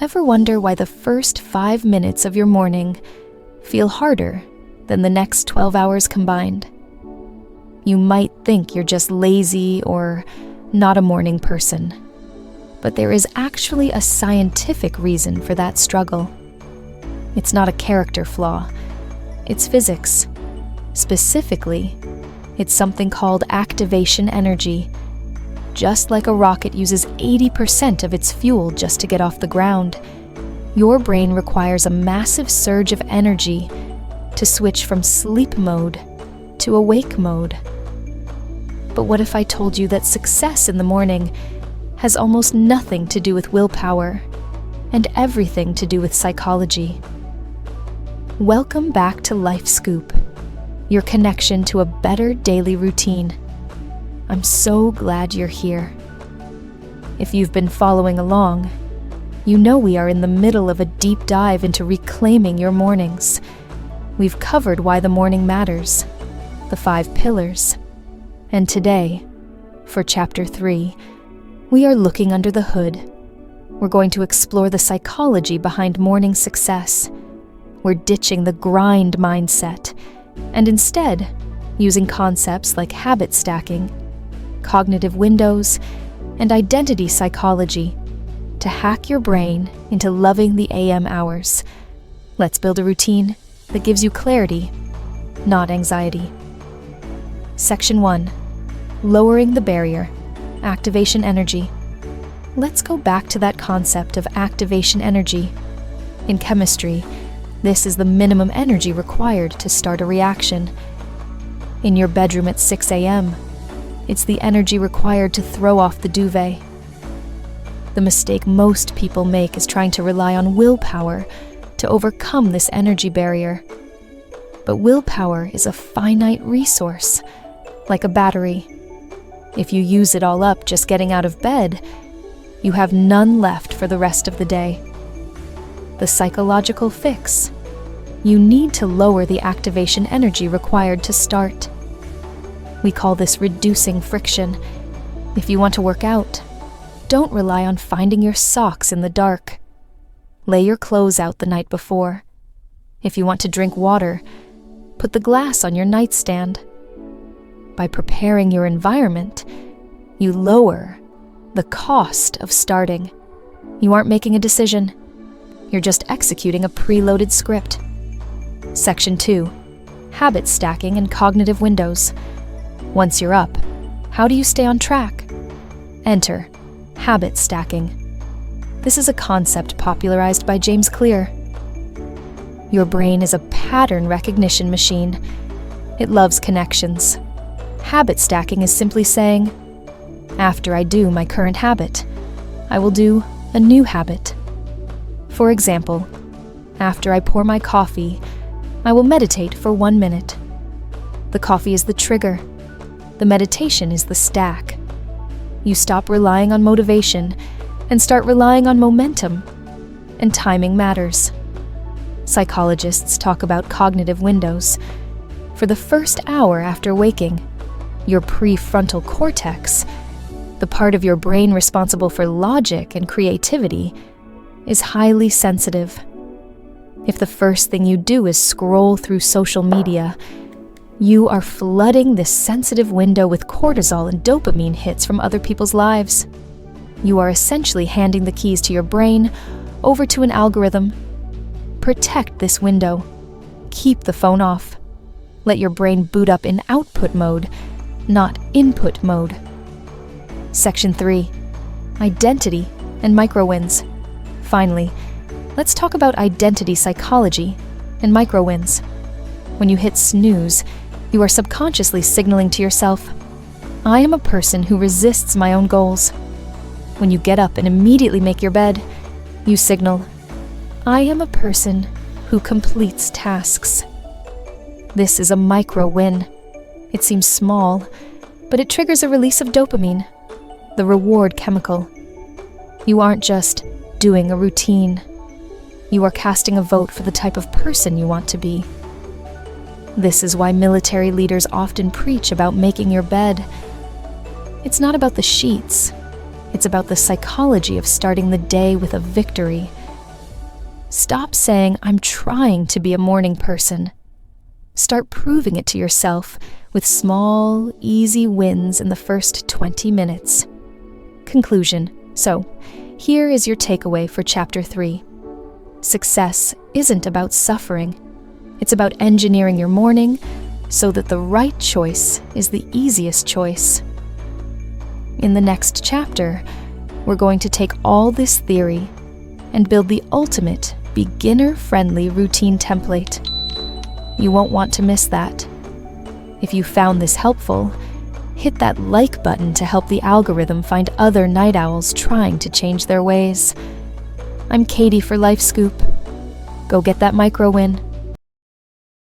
Ever wonder why the first 5 minutes of your morning feel harder than the next 12 hours combined? You might think you're just lazy or not a morning person, but there is actually a scientific reason for that struggle. It's not a character flaw, it's physics. Specifically, it's something called activation energy. Just like a rocket uses 80% of its fuel just to get off the ground, your brain requires a massive surge of energy to switch from sleep mode to awake mode. But what if I told you that success in the morning has almost nothing to do with willpower and everything to do with psychology? Welcome back to Life Scoop, your connection to a better daily routine. I'm so glad you're here. If you've been following along, you know we are in the middle of a deep dive into reclaiming your mornings. We've covered why the morning matters, the 5 pillars, and today, for Chapter 3, we are looking under the hood. We're going to explore the psychology behind morning success. We're ditching the grind mindset, and instead, using concepts like habit stacking, cognitive windows, and identity psychology to hack your brain into loving the AM hours. Let's build a routine that gives you clarity, not anxiety. Section 1. Lowering the barrier. Activation energy. Let's go back to that concept of activation energy. In chemistry, this is the minimum energy required to start a reaction. In your bedroom at 6 a.m., it's the energy required to throw off the duvet. The mistake most people make is trying to rely on willpower to overcome this energy barrier. But willpower is a finite resource, like a battery. If you use it all up just getting out of bed, you have none left for the rest of the day. The psychological fix: you need to lower the activation energy required to start. We call this reducing friction. If you want to work out, don't rely on finding your socks in the dark. Lay your clothes out the night before. If you want to drink water, put the glass on your nightstand. By preparing your environment, you lower the cost of starting. You aren't making a decision. You're just executing a preloaded script. Section 2. Habit stacking and cognitive windows. Once you're up, how do you stay on track? Enter habit stacking. This is a concept popularized by James Clear. Your brain is a pattern recognition machine. It loves connections. Habit stacking is simply saying, after I do my current habit, I will do a new habit. For example, after I pour my coffee, I will meditate for 1 minute. The coffee is the trigger. The meditation is the stack. You stop relying on motivation and start relying on momentum. And timing matters. Psychologists talk about cognitive windows. For the first hour after waking, your prefrontal cortex, the part of your brain responsible for logic and creativity, is highly sensitive. If the first thing you do is scroll through social media, you are flooding this sensitive window with cortisol and dopamine hits from other people's lives. You are essentially handing the keys to your brain over to an algorithm. Protect this window. Keep the phone off. Let your brain boot up in output mode, not input mode. Section 3. Identity and micro-wins. Finally, let's talk about identity psychology and micro-wins. When you hit snooze, you are subconsciously signaling to yourself, I am a person who resists my own goals. When you get up and immediately make your bed, you signal, I am a person who completes tasks. This is a micro-win. It seems small, but it triggers a release of dopamine, the reward chemical. You aren't just doing a routine. You are casting a vote for the type of person you want to be. This is why military leaders often preach about making your bed. It's not about the sheets. It's about the psychology of starting the day with a victory Stop saying, "I'm trying to be a morning person." Start proving it to yourself with small, easy wins in the first 20 minutes. Conclusion. So, here is your takeaway for Chapter 3. Success isn't about suffering. It's about engineering your morning so that the right choice is the easiest choice. In the next chapter, we're going to take all this theory and build the ultimate beginner-friendly routine template. You won't want to miss that. If you found this helpful, hit that like button to help the algorithm find other night owls trying to change their ways. I'm Katie for Life Scoop. Go get that micro win.